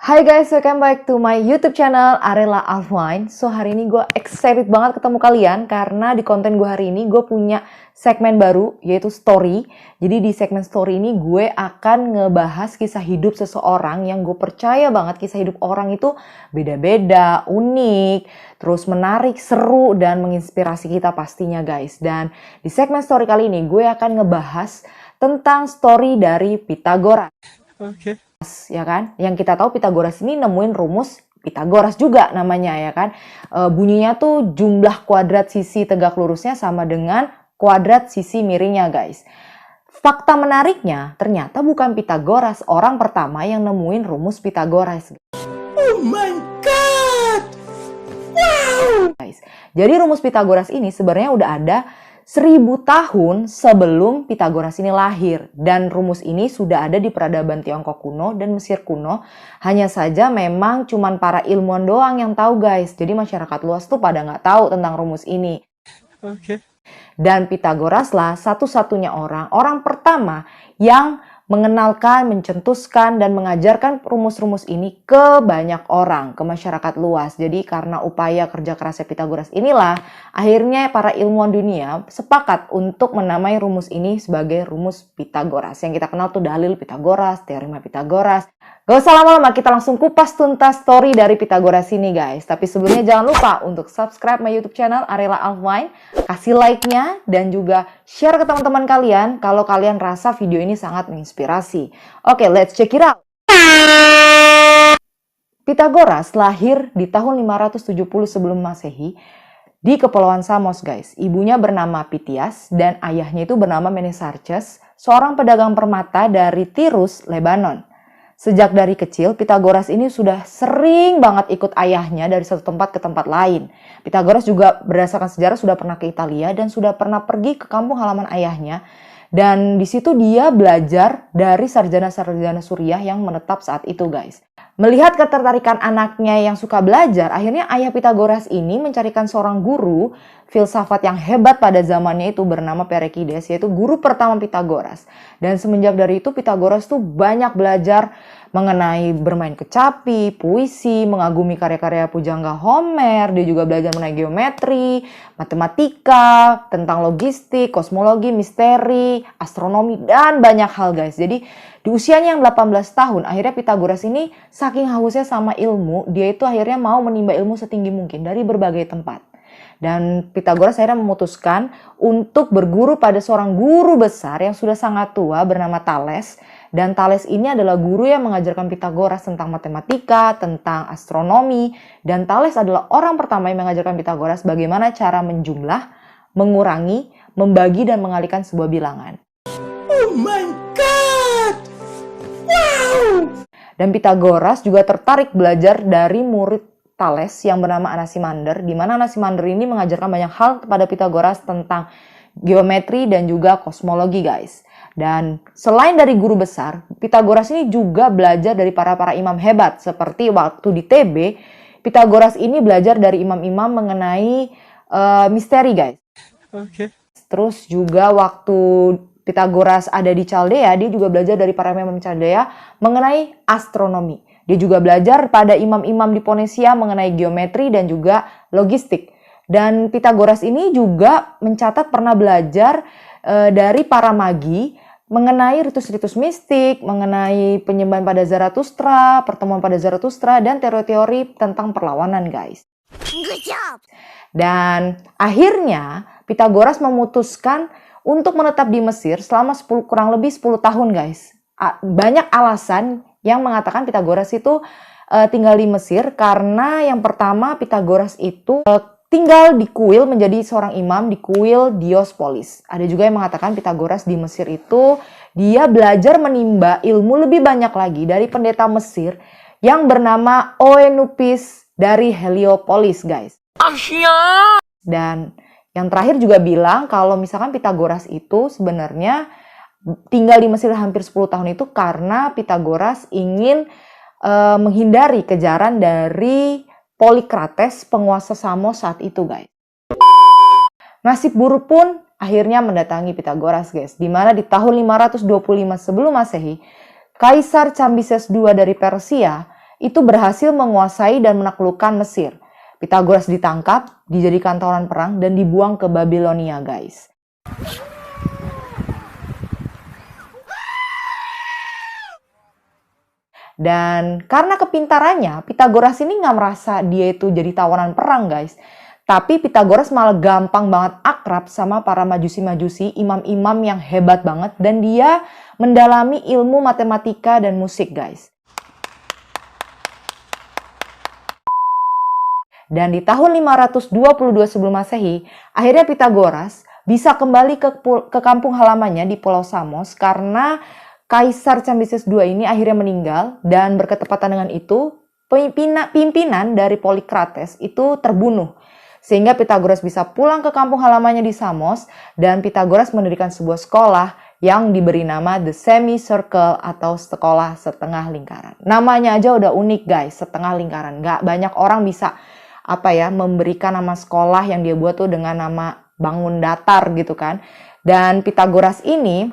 Hai guys, welcome back to my YouTube channel Arela Alfwine. So hari ini gue excited banget ketemu kalian karena di konten gue hari ini gue punya segmen baru yaitu story. Jadi di segmen story ini gue akan ngebahas kisah hidup seseorang yang gue percaya banget kisah hidup orang itu beda-beda, unik, terus menarik, seru, dan menginspirasi kita pastinya guys. Dan di segmen story kali ini gue akan ngebahas tentang story dari Pythagoras. Oke. Ya kan, yang kita tahu Pythagoras ini nemuin rumus Pythagoras juga namanya ya kan. Bunyinya tuh jumlah kuadrat sisi tegak lurusnya sama dengan kuadrat sisi miringnya guys. Fakta menariknya ternyata bukan Pythagoras orang pertama yang nemuin rumus Pythagoras. Oh my god, wow Guys, jadi rumus Pythagoras ini sebenarnya udah ada 1000 tahun sebelum Pythagoras ini lahir. Dan rumus ini sudah ada di peradaban Tiongkok kuno dan Mesir kuno. Hanya saja memang cuman para ilmuwan doang yang tahu guys. Jadi masyarakat luas tuh pada nggak tahu tentang rumus ini. Oke. Dan Pythagoras lah satu-satunya orang pertama yang mengenalkan, mencetuskan, dan mengajarkan rumus-rumus ini ke banyak orang, ke masyarakat luas. Jadi karena upaya kerja kerasnya Pythagoras inilah, akhirnya para ilmuwan dunia sepakat untuk menamai rumus ini sebagai rumus Pythagoras. Yang kita kenal tuh dalil Pythagoras, teorema Pythagoras. Gak usah lama-lama, kita langsung kupas tuntas story dari Pythagoras ini guys. Tapi sebelumnya jangan lupa untuk subscribe my YouTube channel Arela Alfwine, kasih like-nya, dan juga share ke teman-teman kalian kalau kalian rasa video ini sangat menginspirasi. Oke, let's check it out. Pythagoras lahir di tahun 570 sebelum Masehi di Kepulauan Samos guys. Ibunya bernama Pythias dan ayahnya itu bernama Menesarches, seorang pedagang permata dari Tirus, Lebanon. Sejak dari kecil, Pythagoras ini sudah sering banget ikut ayahnya dari satu tempat ke tempat lain. Pythagoras juga berdasarkan sejarah sudah pernah ke Italia dan sudah pernah pergi ke kampung halaman ayahnya. Dan di situ dia belajar dari sarjana-sarjana Suriah yang menetap saat itu guys. Melihat ketertarikan anaknya yang suka belajar, akhirnya ayah Pythagoras ini mencarikan seorang guru filsafat yang hebat pada zamannya itu bernama Perikides, yaitu guru pertama Pythagoras. Dan semenjak dari itu Pythagoras tuh banyak belajar mengenai bermain kecapi, puisi, mengagumi karya-karya pujangga Homer. Dia juga belajar mengenai geometri, matematika, tentang logistik, kosmologi, misteri, astronomi, dan banyak hal guys. Jadi di usianya yang 18 tahun, akhirnya Pythagoras ini saking hausnya sama ilmu, dia itu akhirnya mau menimba ilmu setinggi mungkin dari berbagai tempat. Dan Pythagoras akhirnya memutuskan untuk berguru pada seorang guru besar yang sudah sangat tua bernama Thales. Dan Thales ini adalah guru yang mengajarkan Pythagoras tentang matematika, tentang astronomi. Dan Thales adalah orang pertama yang mengajarkan Pythagoras bagaimana cara menjumlah, mengurangi, membagi, dan mengalihkan sebuah bilangan. Oh my god, wow. Dan Pythagoras juga tertarik belajar dari murid Thales yang bernama Anaximander, di mana Anaximander ini mengajarkan banyak hal kepada Pythagoras tentang geometri dan juga kosmologi guys. Dan selain dari guru besar, Pythagoras ini juga belajar dari para imam hebat. Seperti waktu di TB, Pythagoras ini belajar dari imam-imam mengenai misteri guys. Oke. Terus juga waktu Pythagoras ada di Chaldea, dia juga belajar dari para imam Chaldea mengenai astronomi. Dia juga belajar pada imam-imam di Ponesia mengenai geometri dan juga logistik. Dan Pythagoras ini juga mencatat pernah belajar dari para magi mengenai ritus-ritus mistik, mengenai penyembahan pada Zarathustra, pertemuan pada Zarathustra, dan teori-teori tentang perlawanan guys. Good job. Dan akhirnya Pythagoras memutuskan untuk menetap di Mesir selama kurang lebih 10 tahun guys. Banyak alasan yang mengatakan Pythagoras itu tinggal di Mesir karena yang pertama Pythagoras itu tinggal di kuil menjadi seorang imam di kuil Diospolis. Ada juga yang mengatakan Pythagoras di Mesir itu dia belajar menimba ilmu lebih banyak lagi dari pendeta Mesir yang bernama Oenupis dari Heliopolis guys. Dan yang terakhir juga bilang kalau misalkan Pythagoras itu sebenarnya tinggal di Mesir hampir 10 tahun itu karena Pythagoras ingin menghindari kejaran dari Polikrates, penguasa Samos saat itu guys. Nasib buruk pun akhirnya mendatangi Pitagoras, guys. Di mana di tahun 525 sebelum Masehi, Kaisar Cambises II dari Persia itu berhasil menguasai dan menaklukkan Mesir. Pitagoras ditangkap, dijadikan tawanan perang, dan dibuang ke Babilonia, guys. Dan karena kepintarannya, Pitagoras ini nggak merasa dia itu jadi tawanan perang, guys. Tapi Pitagoras malah gampang banget akrab sama para majusi-majusi, imam-imam yang hebat banget. Dan dia mendalami ilmu matematika dan musik, guys. Dan di tahun 522 sebelum Masehi, akhirnya Pitagoras bisa kembali ke kampung halamannya di Pulau Samos karena Kaisar Cambises II ini akhirnya meninggal, dan berketepatan dengan itu pimpinan dari Polikrates itu terbunuh. Sehingga Pitagoras bisa pulang ke kampung halamannya di Samos, dan Pitagoras mendirikan sebuah sekolah yang diberi nama The Semicircle atau sekolah setengah lingkaran. Namanya aja udah unik, guys, setengah lingkaran. Nggak banyak orang bisa memberikan nama sekolah yang dia buat tuh dengan nama bangun datar gitu kan. Dan Pitagoras ini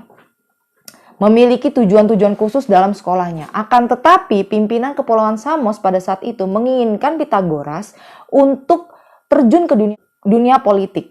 memiliki tujuan-tujuan khusus dalam sekolahnya. Akan tetapi pimpinan Kepulauan Samos pada saat itu menginginkan Pitagoras untuk terjun ke dunia politik.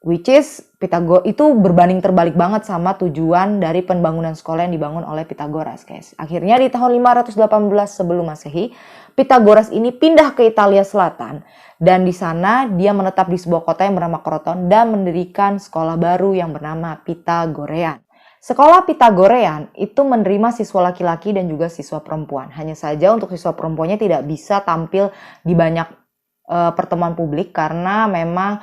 Which is Pitagoras itu berbanding terbalik banget sama tujuan dari pembangunan sekolah yang dibangun oleh Pitagoras, guys. Akhirnya di tahun 518 sebelum Masehi, Pitagoras ini pindah ke Italia Selatan, dan di sana dia menetap di sebuah kota yang bernama Kroton dan mendirikan sekolah baru yang bernama Pitagorean. Sekolah Pitagorean itu menerima siswa laki-laki dan juga siswa perempuan. Hanya saja untuk siswa perempuannya tidak bisa tampil di banyak pertemuan publik karena memang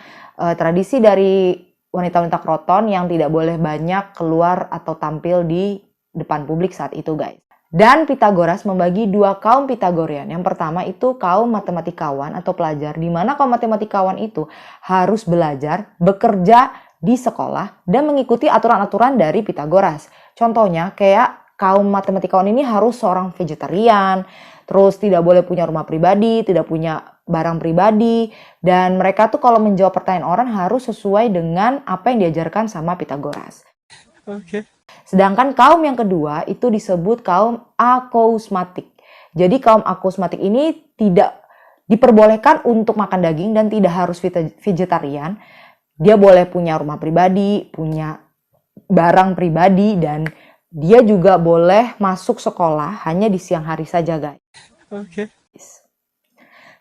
tradisi dari wanita-wanita Kroton yang tidak boleh banyak keluar atau tampil di depan publik saat itu, guys. Dan Pitagoras membagi dua kaum Pitagorean. Yang pertama itu kaum matematikawan atau pelajar, di mana kaum matematikawan itu harus belajar, bekerja di sekolah, dan mengikuti aturan-aturan dari Pitagoras. Contohnya kayak kaum matematikawan ini harus seorang vegetarian, terus tidak boleh punya rumah pribadi, tidak punya barang pribadi, dan mereka tuh kalau menjawab pertanyaan orang harus sesuai dengan apa yang diajarkan sama Pitagoras. Okay. Sedangkan kaum yang kedua itu disebut kaum akousmatik. Jadi kaum akousmatik ini tidak diperbolehkan untuk makan daging dan tidak harus vegetarian. Dia boleh punya rumah pribadi, punya barang pribadi, dan dia juga boleh masuk sekolah hanya di siang hari saja, guys. Okay.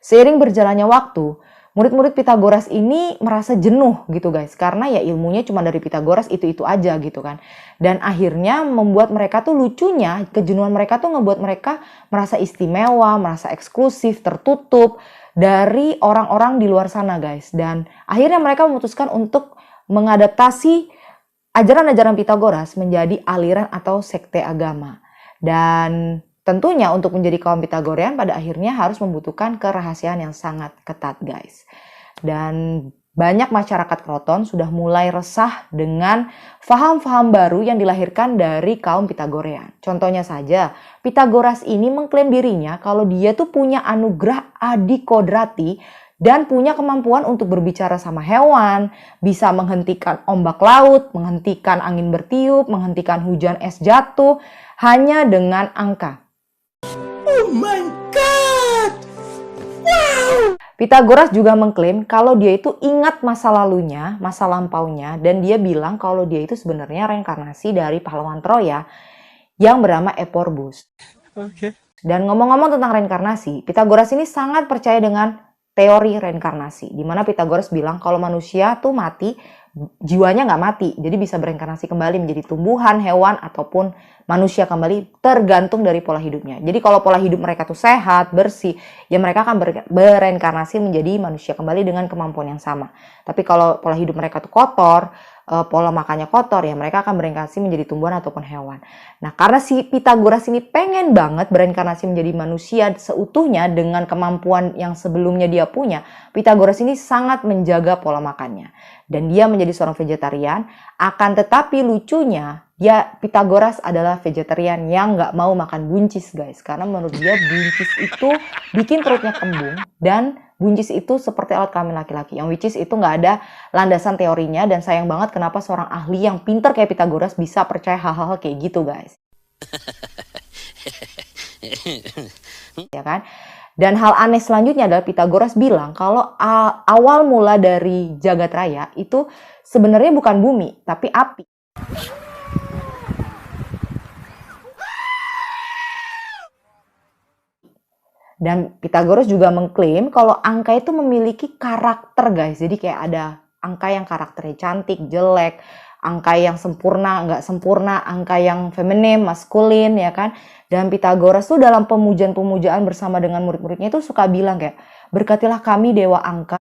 Seiring berjalannya waktu, murid-murid Pitagoras ini merasa jenuh gitu, guys. Karena ya ilmunya cuma dari Pitagoras itu-itu aja gitu kan. Dan akhirnya membuat mereka tuh lucunya, kejenuhan mereka tuh ngebuat mereka merasa istimewa, merasa eksklusif, tertutup dari orang-orang di luar sana, guys. Dan akhirnya mereka memutuskan untuk mengadaptasi ajaran-ajaran Pitagoras menjadi aliran atau sekte agama. Dan tentunya untuk menjadi kaum Pitagorean pada akhirnya harus membutuhkan kerahasiaan yang sangat ketat, guys. Dan banyak masyarakat Kroton sudah mulai resah dengan faham-faham baru yang dilahirkan dari kaum Pitagorean. Contohnya saja, Pitagoras ini mengklaim dirinya kalau dia tuh punya anugerah adikodrati dan punya kemampuan untuk berbicara sama hewan, bisa menghentikan ombak laut, menghentikan angin bertiup, menghentikan hujan es jatuh, hanya dengan angka. Oh my god! Wow! Pitagoras juga mengklaim kalau dia itu ingat masa lalunya, masa lampaunya, dan dia bilang kalau dia itu sebenarnya reinkarnasi dari pahlawan Troya yang bernama Eporbus. Okay. Dan ngomong-ngomong tentang reinkarnasi, Pitagoras ini sangat percaya dengan teori reinkarnasi, di mana Pitagoras bilang kalau manusia tuh mati, jiwanya nggak mati, jadi bisa bereinkarnasi kembali menjadi tumbuhan, hewan, ataupun manusia kembali, tergantung dari pola hidupnya. Jadi kalau pola hidup mereka tuh sehat, bersih, ya mereka akan bereinkarnasi menjadi manusia kembali dengan kemampuan yang sama. Tapi kalau pola hidup mereka tuh kotor, pola makannya kotor, ya mereka akan bereinkarnasi menjadi tumbuhan ataupun hewan. Nah, karena si Pitagoras ini pengen banget bereinkarnasi menjadi manusia seutuhnya dengan kemampuan yang sebelumnya dia punya, Pitagoras ini sangat menjaga pola makannya. Dan dia menjadi seorang vegetarian, akan tetapi lucunya, ya Pitagoras adalah vegetarian yang nggak mau makan buncis, guys. Karena menurut dia buncis itu bikin perutnya kembung dan buncis itu seperti alat kelamin laki-laki, yang which is itu nggak ada landasan teorinya, dan sayang banget kenapa seorang ahli yang pinter kayak Pythagoras bisa percaya hal-hal kayak gitu, guys. Ya kan? Dan hal aneh selanjutnya adalah Pythagoras bilang kalau awal mula dari jagat raya itu sebenarnya bukan bumi, tapi api. Dan Pythagoras juga mengklaim kalau angka itu memiliki karakter, guys. Jadi kayak ada angka yang karakternya cantik, jelek, angka yang sempurna, nggak sempurna, angka yang feminim, maskulin, ya kan. Dan Pythagoras tuh dalam pemujaan-pemujaan bersama dengan murid-muridnya itu suka bilang kayak, berkatilah kami dewa angka.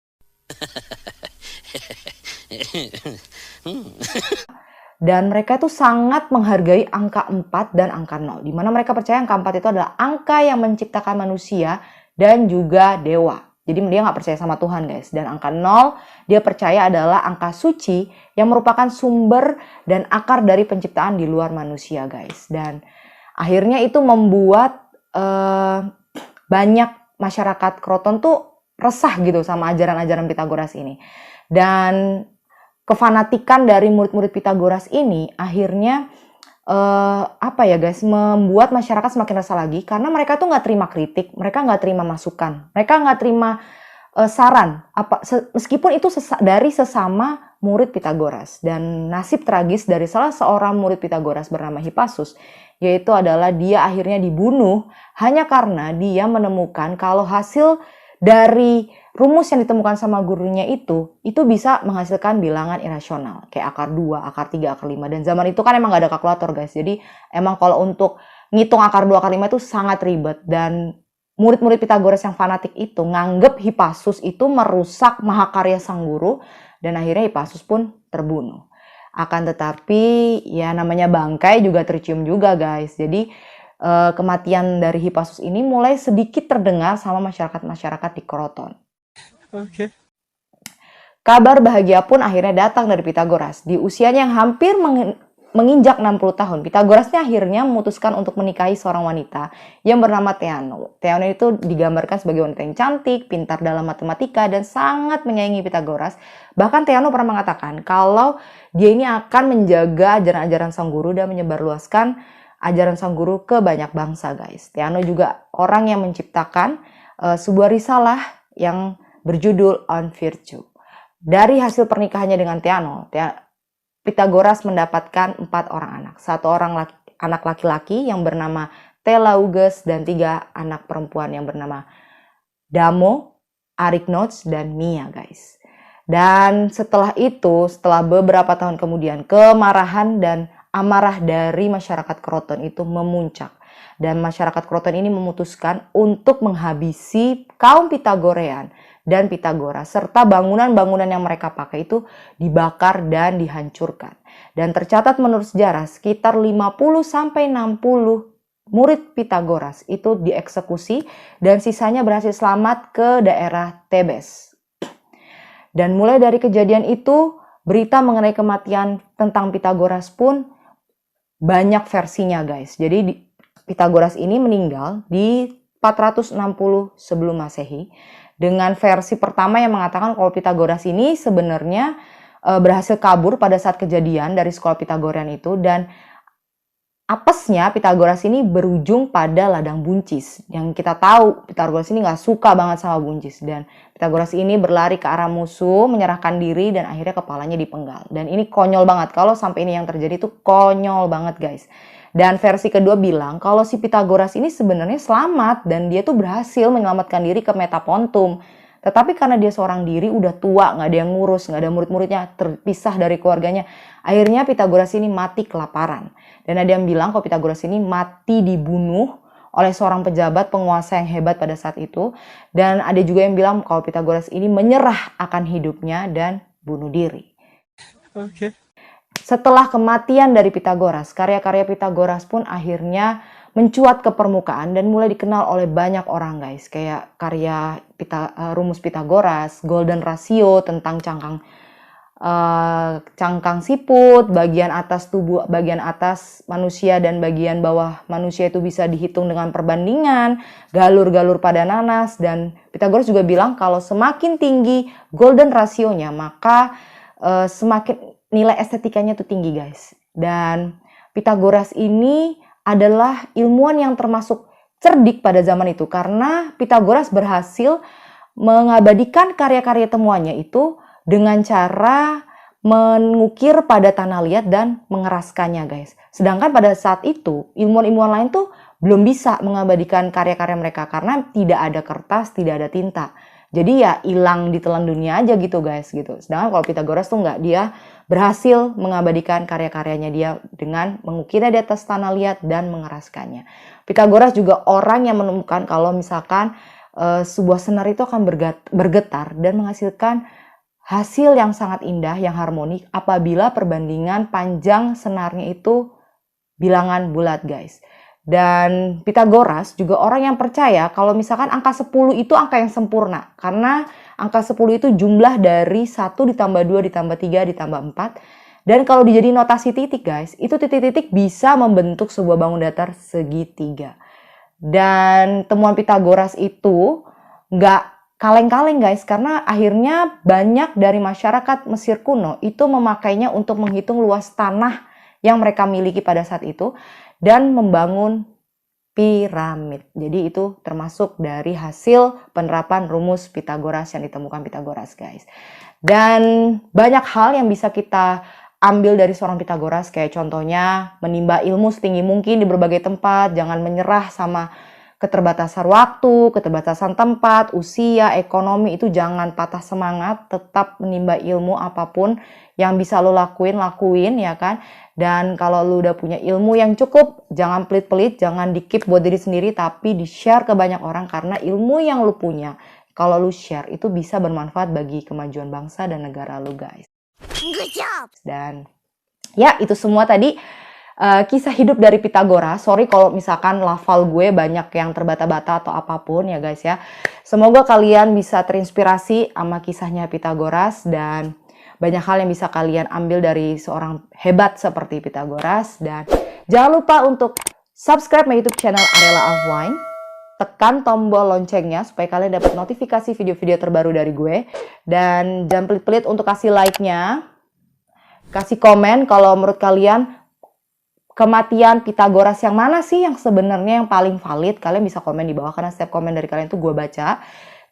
Dan mereka tuh sangat menghargai angka 4 dan angka 0. Di mana mereka percaya angka 4 itu adalah angka yang menciptakan manusia dan juga dewa. Jadi dia nggak percaya sama Tuhan, guys. Dan angka 0 dia percaya adalah angka suci yang merupakan sumber dan akar dari penciptaan di luar manusia, guys. Dan akhirnya itu membuat banyak masyarakat Kroton tuh resah gitu sama ajaran-ajaran Pythagoras ini. Dan kefanatikan dari murid-murid Pythagoras ini akhirnya membuat masyarakat semakin resah lagi karena mereka tuh nggak terima kritik, mereka nggak terima masukan, mereka nggak terima saran, meskipun itu dari sesama murid Pythagoras. Dan nasib tragis dari salah seorang murid Pythagoras bernama Hippasus, yaitu adalah dia akhirnya dibunuh hanya karena dia menemukan kalau hasil dari rumus yang ditemukan sama gurunya itu bisa menghasilkan bilangan irasional. Kayak akar 2, akar 3, akar 5. Dan zaman itu kan emang gak ada kalkulator, guys. Jadi emang kalau untuk ngitung akar 2, akar 5 itu sangat ribet. Dan murid-murid Pythagoras yang fanatik itu nganggep Hippasus itu merusak mahakarya sang guru. Dan akhirnya Hippasus pun terbunuh. Akan tetapi ya namanya bangkai juga tercium juga, guys. Jadi kematian dari Hippasus ini mulai sedikit terdengar sama masyarakat-masyarakat di Kroton. Okay. Kabar bahagia pun akhirnya datang dari Pythagoras. Di usianya yang hampir menginjak 60 tahun, Pythagoras akhirnya memutuskan untuk menikahi seorang wanita yang bernama Theano. Theano itu digambarkan sebagai wanita yang cantik, pintar dalam matematika, dan sangat menyayangi Pythagoras. Bahkan Theano pernah mengatakan kalau dia ini akan menjaga ajaran-ajaran sang guru dan menyebarluaskan ajaran sang guru ke banyak bangsa, guys. Theano juga orang yang menciptakan sebuah risalah yang berjudul On Virtue. Dari hasil pernikahannya dengan Theano, Pythagoras mendapatkan 4 orang anak. 1 orang anak laki-laki yang bernama Telauges dan 3 anak perempuan yang bernama Damo, Arignots, dan Mia, guys. Dan setelah itu, setelah beberapa tahun kemudian, kemarahan dan amarah dari masyarakat Kroton itu memuncak. Dan masyarakat Kroton ini memutuskan untuk menghabisi kaum Pythagorean dan Pythagoras, serta bangunan-bangunan yang mereka pakai itu dibakar dan dihancurkan. Dan tercatat menurut sejarah sekitar 50-60 murid Pythagoras itu dieksekusi dan sisanya berhasil selamat ke daerah Tebes. Dan mulai dari kejadian itu, berita mengenai kematian tentang Pythagoras pun banyak versinya, guys. Jadi Pythagoras ini meninggal di 460 sebelum Masehi dengan versi pertama yang mengatakan kalau Pythagoras ini sebenarnya berhasil kabur pada saat kejadian dari sekolah Pythagorean itu, dan apesnya Pythagoras ini berujung pada ladang buncis. Yang kita tahu Pythagoras ini nggak suka banget sama buncis, dan Pythagoras ini berlari ke arah musuh, menyerahkan diri, dan akhirnya kepalanya dipenggal. Dan ini konyol banget, kalau sampai ini yang terjadi itu konyol banget, guys. Dan versi kedua bilang kalau si Pythagoras ini sebenarnya selamat dan dia tuh berhasil menyelamatkan diri ke Metapontum. Tetapi karena dia seorang diri, udah tua, nggak ada yang ngurus, nggak ada murid-muridnya, terpisah dari keluarganya, akhirnya Pythagoras ini mati kelaparan. Dan ada yang bilang kalau Pythagoras ini mati dibunuh oleh seorang pejabat penguasa yang hebat pada saat itu. Dan ada juga yang bilang kalau Pythagoras ini menyerah akan hidupnya dan bunuh diri. Okay. Setelah kematian dari Pythagoras, karya-karya Pythagoras pun akhirnya mencuat ke permukaan dan mulai dikenal oleh banyak orang, guys. Kayak karya rumus Pythagoras, Golden Ratio tentang cangkang cangkang siput, bagian atas tubuh, bagian atas manusia dan bagian bawah manusia itu bisa dihitung dengan perbandingan, galur-galur pada nanas, dan Pythagoras juga bilang kalau semakin tinggi golden rasionya, maka semakin nilai estetikanya itu tinggi, guys. Dan Pythagoras ini adalah ilmuwan yang termasuk cerdik pada zaman itu karena Pythagoras berhasil mengabadikan karya-karya temuannya itu dengan cara mengukir pada tanah liat dan mengeraskannya, guys. Sedangkan pada saat itu, ilmuwan-ilmuwan lain tuh belum bisa mengabadikan karya-karya mereka karena tidak ada kertas, tidak ada tinta. Jadi ya hilang ditelan dunia aja gitu, guys, gitu. Sedangkan kalau Pythagoras tuh nggak, dia berhasil mengabadikan karya-karyanya dia dengan mengukirnya di atas tanah liat dan mengeraskannya. Pythagoras juga orang yang menemukan kalau misalkan sebuah senar itu akan bergetar dan menghasilkan hasil yang sangat indah, yang harmonik apabila perbandingan panjang senarnya itu bilangan bulat, guys. Dan Pythagoras juga orang yang percaya kalau misalkan angka 10 itu angka yang sempurna. Karena angka 10 itu jumlah dari 1 ditambah 2 ditambah 3 ditambah 4. Dan kalau dijadiin notasi titik, guys, itu titik-titik bisa membentuk sebuah bangun datar segitiga. Dan temuan Pythagoras itu nggak kaleng-kaleng, guys, karena akhirnya banyak dari masyarakat Mesir kuno itu memakainya untuk menghitung luas tanah yang mereka miliki pada saat itu dan membangun piramid. Jadi itu termasuk dari hasil penerapan rumus Pythagoras yang ditemukan Pythagoras, guys. Dan banyak hal yang bisa kita ambil dari seorang Pythagoras, kayak contohnya menimba ilmu setinggi mungkin di berbagai tempat, jangan menyerah sama keterbatasan waktu, keterbatasan tempat, usia, ekonomi, itu jangan patah semangat, tetap menimba ilmu apapun yang bisa lo lakuin ya kan. Dan kalau lo udah punya ilmu yang cukup, jangan pelit-pelit, jangan di-keep buat diri sendiri, tapi di-share ke banyak orang karena ilmu yang lo punya, kalau lo share itu bisa bermanfaat bagi kemajuan bangsa dan negara lo, guys. Good job! Dan ya itu semua tadi kisah hidup dari Pythagoras. Sorry kalau misalkan lafal gue banyak yang terbata-bata atau apapun ya, guys ya. Semoga kalian bisa terinspirasi sama kisahnya Pythagoras dan banyak hal yang bisa kalian ambil dari seorang hebat seperti Pythagoras. Dan jangan lupa untuk subscribe my YouTube channel Arella Afwine. Tekan tombol loncengnya supaya kalian dapat notifikasi video-video terbaru dari gue. Dan jangan pelit-pelit untuk kasih like-nya. Kasih komen kalau menurut kalian kematian Pythagoras yang mana sih yang sebenarnya yang paling valid. Kalian bisa komen di bawah karena setiap komen dari kalian tuh gue baca.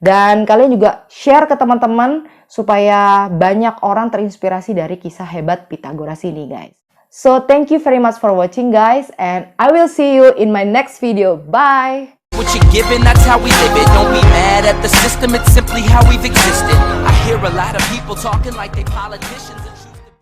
Dan kalian juga share ke teman-teman supaya banyak orang terinspirasi dari kisah hebat Pythagoras ini, guys. So thank you very much for watching, guys, and I will see you in my next video. Bye! What you're given, that's how we live it. Don't be mad at the system, it's simply how we've existed. I hear a lot of people talking like they politicians.